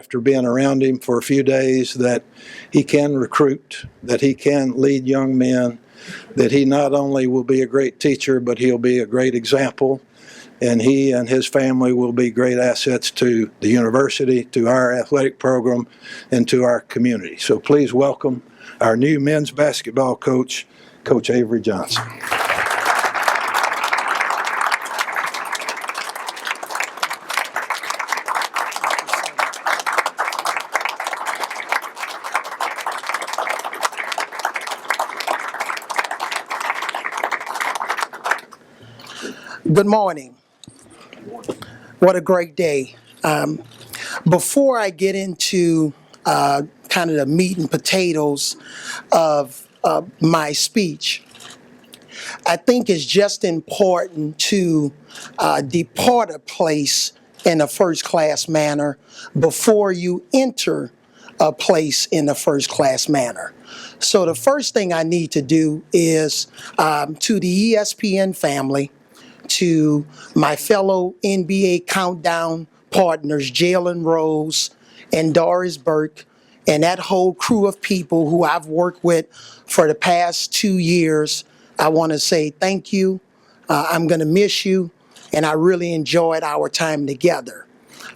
after being around him for a few days, that he can recruit, that he can lead young men, that he not only will be a great teacher, but he'll be a great example. And he and his family will be great assets to the university, to our athletic program, and to our community. So please welcome our new men's basketball coach, Coach Avery Johnson. Good morning. What a great day. Before I get into kind of the meat and potatoes of my speech, I think it's just important to depart a place in a first-class manner before you enter a place in a first-class manner. So the first thing I need to do is to the ESPN family, to my fellow NBA Countdown partners, Jalen Rose and Doris Burke, and that whole crew of people who I've worked with for the past 2 years, I want to say thank you. I'm going to miss you, and I really enjoyed our time together.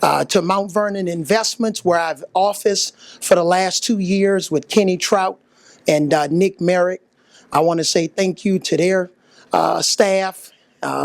To Mount Vernon Investments, where I've officed for the last 2 years with Kenny Trout and Nick Merrick, I want to say thank you to their staff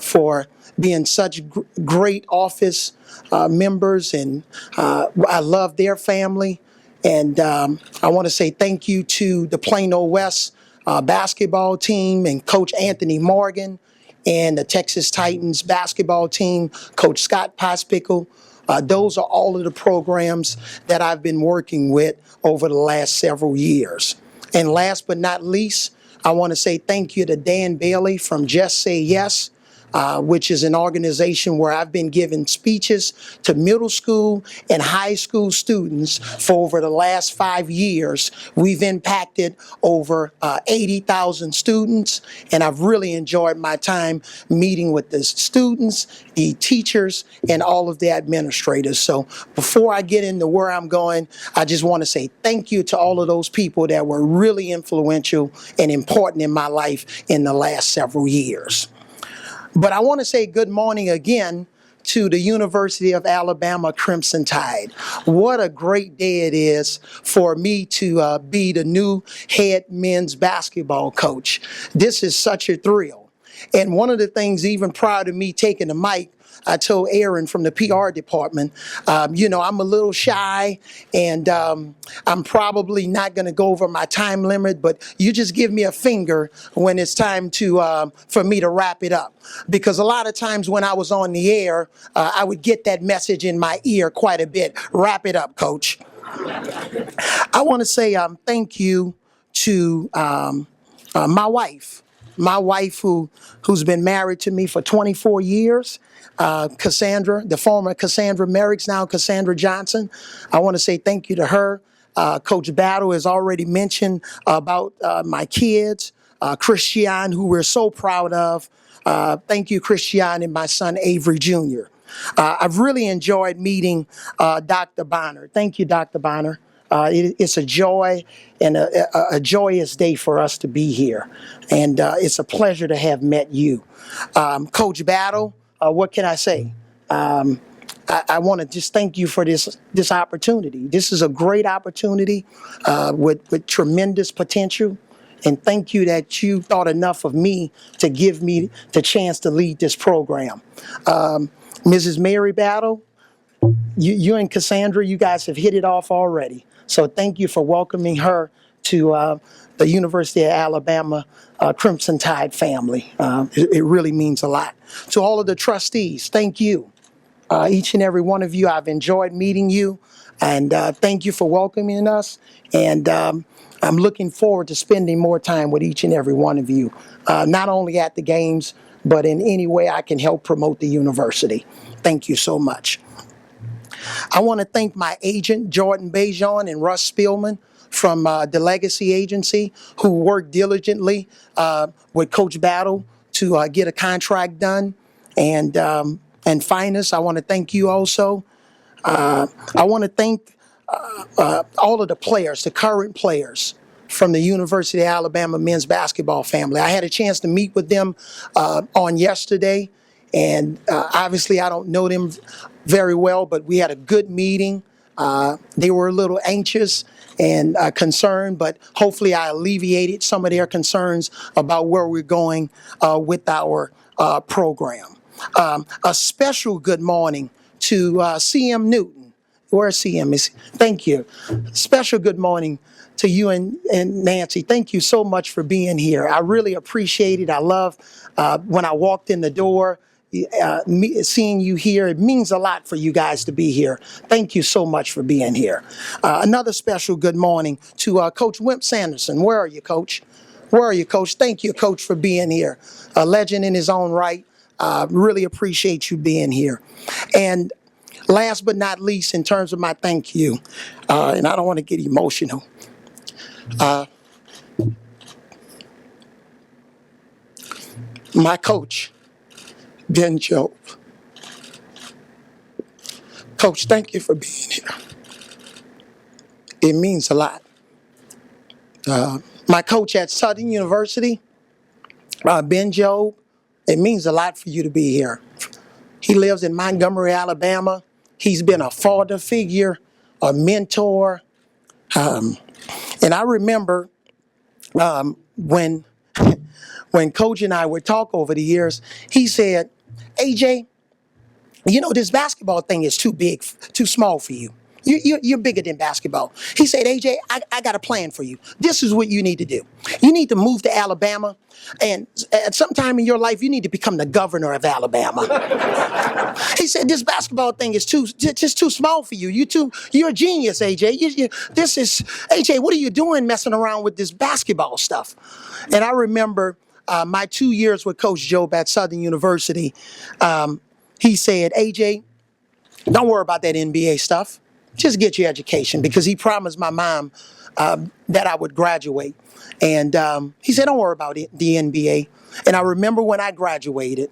for being such great office members, and I love their family. And I want to say thank you to the Plano West basketball team and Coach Anthony Morgan, and the Texas Titans basketball team, Coach Scott Pospickle. Those are all of the programs that I've been working with over the last several years. And last but not least, I want to say thank you to Dan Bailey from Just Say Yes, which is an organization where I've been giving speeches to middle school and high school students for over the last 5 years. We've impacted over 80,000 students, and I've really enjoyed my time meeting with the students, the teachers, and all of the administrators. So before I get into where I'm going, I just want to say thank you to all of those people that were really influential and important in my life in the last several years. But I want to say good morning again to the University of Alabama Crimson Tide. What a great day it is for me to be the new head men's basketball coach. This is such a thrill. And one of the things, even prior to me taking the mic, I told Aaron from the PR department, I'm a little shy, and I'm probably not going to go over my time limit, but you just give me a finger when it's time to for me to wrap it up. Because a lot of times when I was on the air, I would get that message in my ear quite a bit. Wrap it up, Coach. I want to say thank you to my wife. My wife, who's been married to me for 24 years, Cassandra, the former Cassandra Merrick's now Cassandra Johnson. I want to say thank you to her. Coach Battle has already mentioned about my kids, Christian, who we're so proud of. Thank you, Christian, and my son, Avery Jr. I've really enjoyed meeting Dr. Bonner. Thank you, Dr. Bonner. It's a joy and a joyous day for us to be here. And it's a pleasure to have met you. Coach Battle, what can I say? I want to just thank you for this opportunity. This is a great opportunity with tremendous potential. And thank you that you thought enough of me to give me the chance to lead this program. Mrs. Mary Battle, you and Cassandra, you guys have hit it off already. So thank you for welcoming her to the University of Alabama Crimson Tide family. It really means a lot. To all of the trustees, thank you. Each and every one of you, I've enjoyed meeting you. And thank you for welcoming us. And I'm looking forward to spending more time with each and every one of you, not only at the games, but in any way I can help promote the university. Thank you so much. I want to thank my agent, Jordan Bejon and Russ Spielman from the Legacy Agency, who worked diligently with Coach Battle to get a contract done. And Finest, I want to thank you also. I want to thank all of the players, the current players from the University of Alabama men's basketball family. I had a chance to meet with them on yesterday, and obviously I don't know them very well, but we had a good meeting. They were a little anxious and concerned, but hopefully I alleviated some of their concerns about where we're going with our program. A special good morning to CM Newton. Where's CM? Thank you. Special good morning to you and Nancy. Thank you so much for being here. I really appreciate it. I love when I walked in the door, seeing you here. It means a lot for you guys to be here. Thank you so much for being here. Another special good morning to Coach Wimp Sanderson. Where are you, Coach? Where are you, Coach? Thank you, Coach, for being here. A legend in his own right. Really appreciate you being here. And last but not least, in terms of my thank you, and I don't want to get emotional, my coach, Ben Job. Coach, thank you for being here. It means a lot. My coach at Southern University, Ben Job, it means a lot for you to be here. He lives in Montgomery, Alabama. He's been a father figure, a mentor. And I remember when Coach and I would talk over the years, he said, AJ, you know, this basketball thing is too big, too small for you. You're bigger than basketball. He said, AJ, I got a plan for you. This is what you need to do. You need to move to Alabama, and at some time in your life, you need to become the governor of Alabama. He said, this basketball thing is just too small for you. You're a genius, AJ. AJ, what are you doing messing around with this basketball stuff? And I remember my 2 years with Coach Job at Southern University. He said, AJ, don't worry about that NBA stuff. Just get your education, because he promised my mom that I would graduate. And he said, don't worry about it, the NBA. And I remember when I graduated,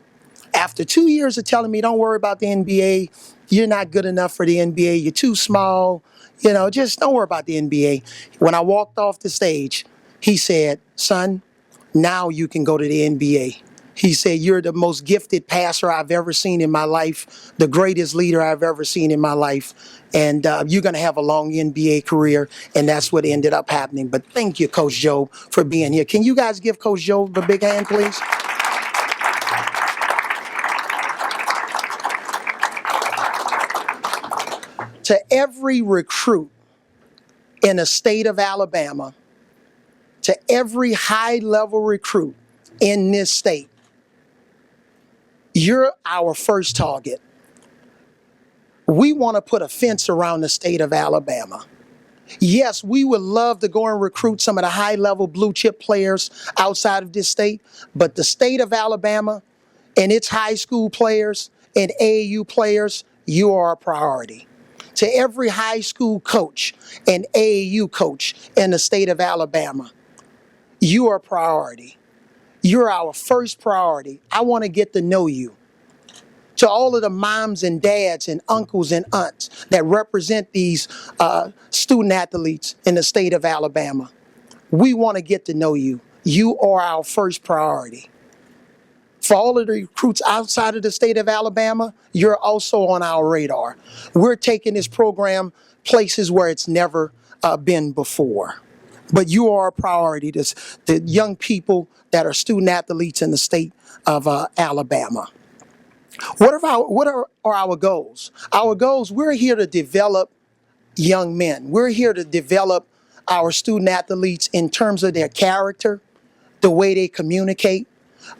after 2 years of telling me, don't worry about the NBA, you're not good enough for the NBA, you're too small, just don't worry about the NBA. When I walked off the stage, he said, son, now you can go to the NBA. He said, you're the most gifted passer I've ever seen in my life, the greatest leader I've ever seen in my life, and you're going to have a long NBA career, and that's what ended up happening. But thank you, Coach Job, for being here. Can you guys give Coach Job a big hand, please? To every recruit in the state of Alabama, to every high-level recruit in this state, you're our first target. We want to put a fence around the state of Alabama. Yes, we would love to go and recruit some of the high-level blue-chip players outside of this state, but the state of Alabama and its high school players and AAU players, you are a priority. To every high school coach and AAU coach in the state of Alabama, you are a priority. You're our first priority. I want to get to know you. To all of the moms and dads and uncles and aunts that represent these student athletes in the state of Alabama, we want to get to know you. You are our first priority. For all of the recruits outside of the state of Alabama, you're also on our radar. We're taking this program places where it's never been before. But you are a priority to the young people that are student athletes in the state of Alabama. What are our goals? Our goals, we're here to develop young men. We're here to develop our student athletes in terms of their character, the way they communicate,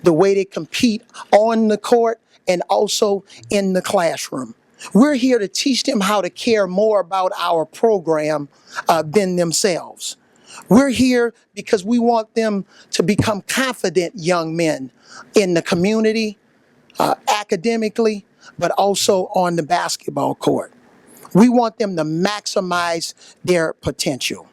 the way they compete on the court, and also in the classroom. We're here to teach them how to care more about our program than themselves. We're here because we want them to become confident young men in the community, academically, but also on the basketball court. We want them to maximize their potential.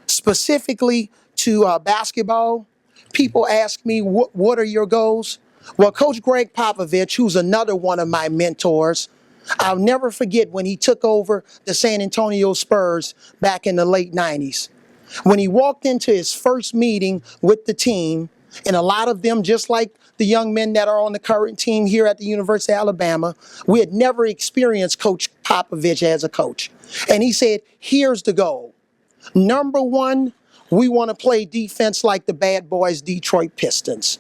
Specifically to basketball, people ask me, what are your goals? Well, Coach Greg Popovich, who's another one of my mentors, I'll never forget when he took over the San Antonio Spurs back in the late 90s. When he walked into his first meeting with the team, and a lot of them, just like the young men that are on the current team here at the University of Alabama, we had never experienced Coach Popovich as a coach. And he said, here's the goal. Number one, we want to play defense like the bad boys Detroit Pistons.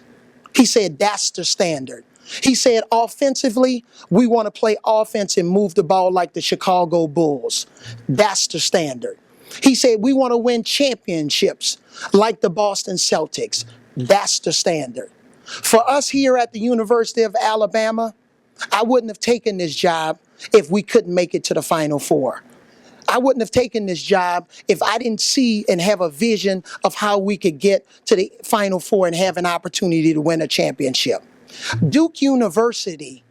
He said, that's the standard. He said, offensively, we want to play offense and move the ball like the Chicago Bulls. That's the standard. He said, we want to win championships like the Boston Celtics. That's the standard. For us here at the University of Alabama, I wouldn't have taken this job if we couldn't make it to the Final Four. I wouldn't have taken this job if I didn't see and have a vision of how we could get to the Final Four and have an opportunity to win a championship. Duke University,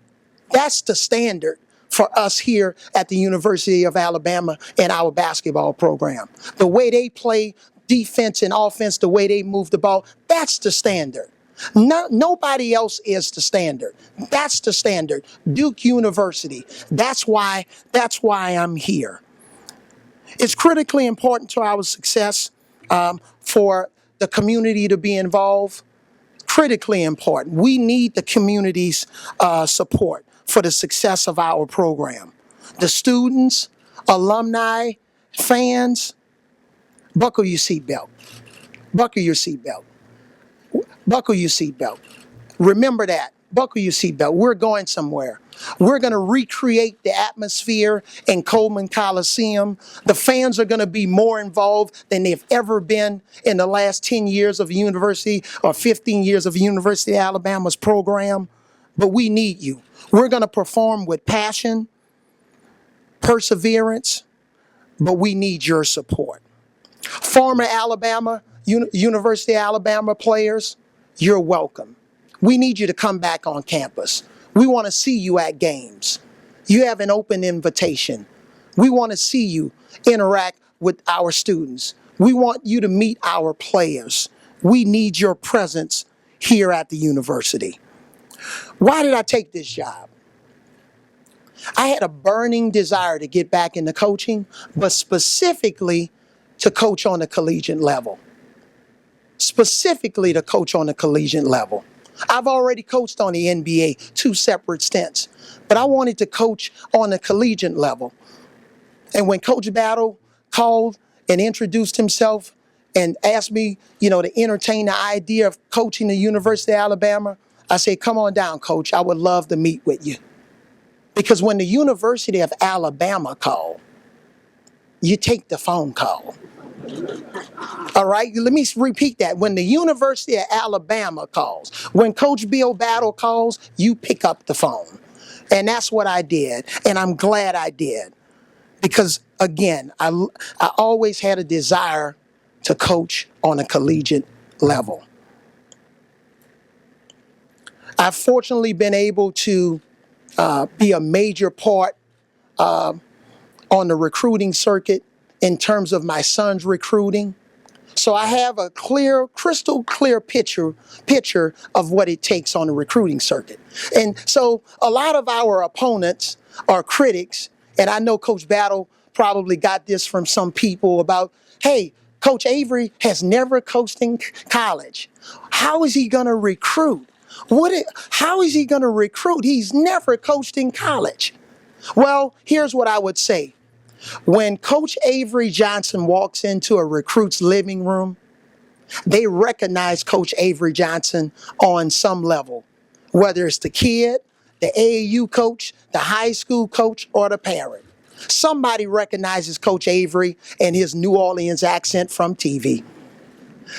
that's the standard for us here at the University of Alabama and our basketball program. The way they play defense and offense, the way they move the ball, that's the standard. Nobody else is the standard. That's the standard. Duke University. That's why I'm here. It's critically important to our success for the community to be involved. Critically important. We need the community's support for the success of our program. The students, alumni, fans, buckle your seatbelt. Buckle your seatbelt. Buckle your seatbelt. Remember that. Buckle your seatbelt. We're going somewhere. We're going to recreate the atmosphere in Coleman Coliseum. The fans are going to be more involved than they've ever been in the last 10 years of university or 15 years of University of Alabama's program. But we need you. We're going to perform with passion, perseverance, but we need your support. Former University of Alabama players, you're welcome. We need you to come back on campus. We want to see you at games. You have an open invitation. We want to see you interact with our students. We want you to meet our players. We need your presence here at the university. Why did I take this job? I had a burning desire to get back into coaching, but specifically to coach on a collegiate level. Specifically to coach on a collegiate level. I've already coached on the NBA, 2 separate stints, but I wanted to coach on a collegiate level. And when Coach Battle called and introduced himself and asked me, to entertain the idea of coaching the University of Alabama, I said, come on down, Coach. I would love to meet with you. Because when the University of Alabama called, you take the phone call. All right, let me repeat that. When the University of Alabama calls, when Coach Bill Battle calls, you pick up the phone. And that's what I did, and I'm glad I did. Because, again, I always had a desire to coach on a collegiate level. I've fortunately been able to be a major part on the recruiting circuit in terms of my son's recruiting. So I have a crystal clear picture of what it takes on the recruiting circuit. And so a lot of our opponents are critics, and I know Coach Battle probably got this from some people about, hey, Coach Avery has never coached in college. How is he going to recruit? How is he going to recruit? He's never coached in college. Well, here's what I would say. When Coach Avery Johnson walks into a recruit's living room, they recognize Coach Avery Johnson on some level, whether it's the kid, the AAU coach, the high school coach, or the parent. Somebody recognizes Coach Avery and his New Orleans accent from TV.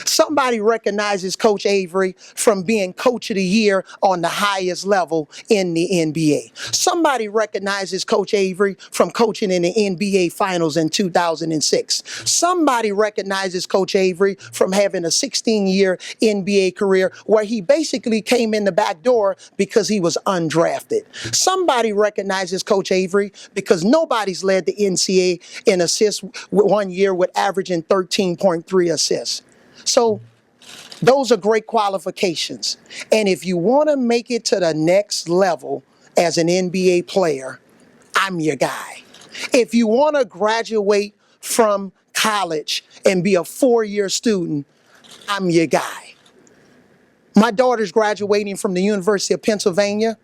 Somebody recognizes Coach Avery from being Coach of the Year on the highest level in the NBA. Somebody recognizes Coach Avery from coaching in the NBA Finals in 2006. Somebody recognizes Coach Avery from having a 16-year NBA career where he basically came in the back door because he was undrafted. Somebody recognizes Coach Avery because nobody's led the NCAA in assists 1 year with averaging 13.3 assists. So those are great qualifications. And if you want to make it to the next level as an NBA player, I'm your guy. If you want to graduate from college and be a 4-year student, I'm your guy. My daughter's graduating from the University of Pennsylvania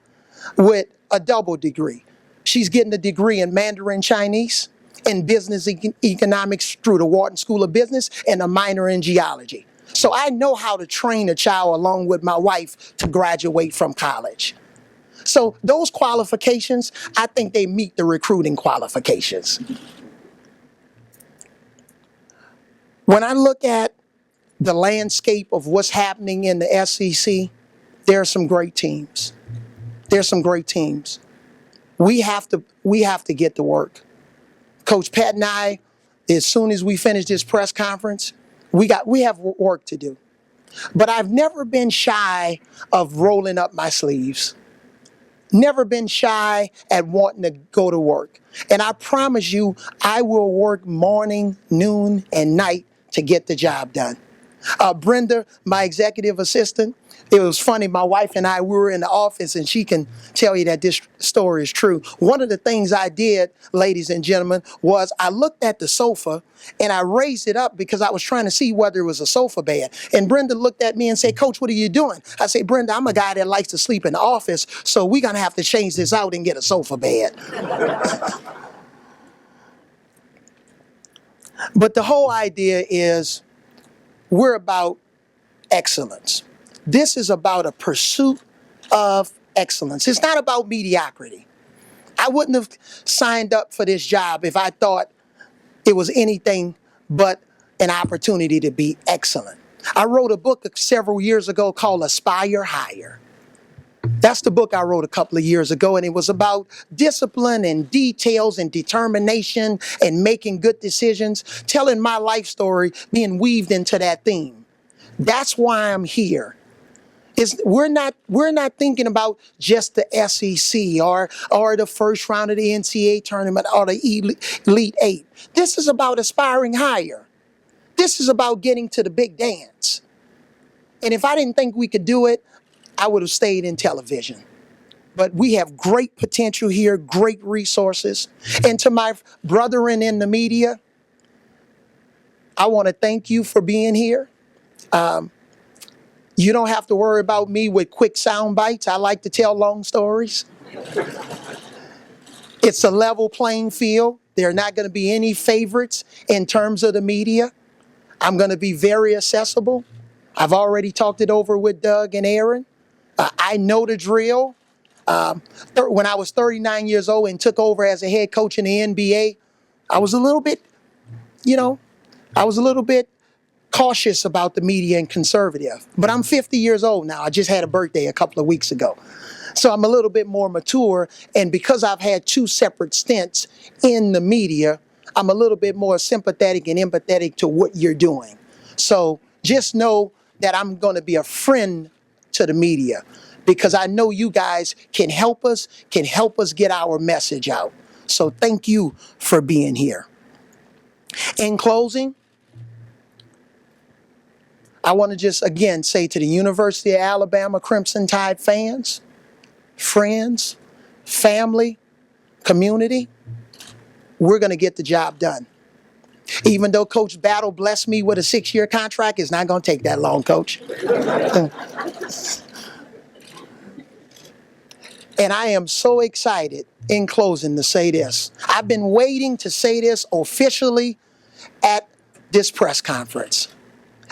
with a double degree. She's getting a degree in Mandarin Chinese and business economics through the Wharton School of Business and a minor in geology. So I know how to train a child along with my wife to graduate from college. So those qualifications, I think they meet the recruiting qualifications. When I look at the landscape of what's happening in the SEC, there are some great teams. There's some great teams. We have to get to work. Coach Pat and I, as soon as we finish this press conference, we have work to do. But I've never been shy of rolling up my sleeves. Never been shy at wanting to go to work. And I promise you, I will work morning, noon, and night to get the job done. Brenda, my executive assistant, it was funny, my wife and I, we were in the office, and she can tell you that this story is true. One of the things I did, ladies and gentlemen, was I looked at the sofa and I raised it up because I was trying to see whether it was a sofa bed. And Brenda looked at me and said, "Coach, what are you doing?" I said, "Brenda, I'm a guy that likes to sleep in the office, so we're going to have to change this out and get a sofa bed." But the whole idea is we're about excellence. This is about a pursuit of excellence. It's not about mediocrity. I wouldn't have signed up for this job if I thought it was anything but an opportunity to be excellent. I wrote a book several years ago called Aspire Higher. That's the book I wrote a couple of years ago, and it was about discipline and details and determination and making good decisions, telling my life story, being weaved into that theme. That's why I'm here. We're not thinking about just the SEC or the first round of the NCAA tournament or the Elite Eight. This is about aspiring higher. This is about getting to the big dance. And if I didn't think we could do it, I would have stayed in television. But we have great potential here, great resources. And to my brethren in the media, I want to thank you for being here. You don't have to worry about me with quick sound bites. I like to tell long stories. It's a level playing field. There are not going to be any favorites in terms of the media. I'm going to be very accessible. I've already talked it over with Doug and Aaron. I know the drill. When I was 39 years old and took over as a head coach in the NBA, I was a little bit cautious about the media and conservative. But I'm 50 years old now. I just had a birthday a couple of weeks ago. So I'm a little bit more mature. And because I've had 2 separate stints in the media, I'm a little bit more sympathetic and empathetic to what you're doing. So just know that I'm going to be a friend to the media because I know you guys can help us get our message out. So thank you for being here. In closing, I want to just again say to the University of Alabama Crimson Tide fans, friends, family, community, we're going to get the job done. Even though Coach Battle blessed me with a 6-year contract, it's not going to take that long, Coach. And I am so excited in closing to say this. I've been waiting to say this officially at this press conference.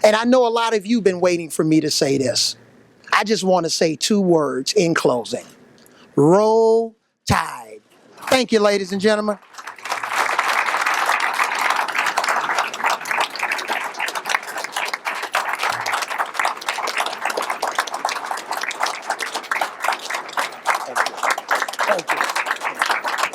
And I know a lot of you have been waiting for me to say this. I just want to say 2 words in closing. Roll Tide. Thank you, ladies and gentlemen.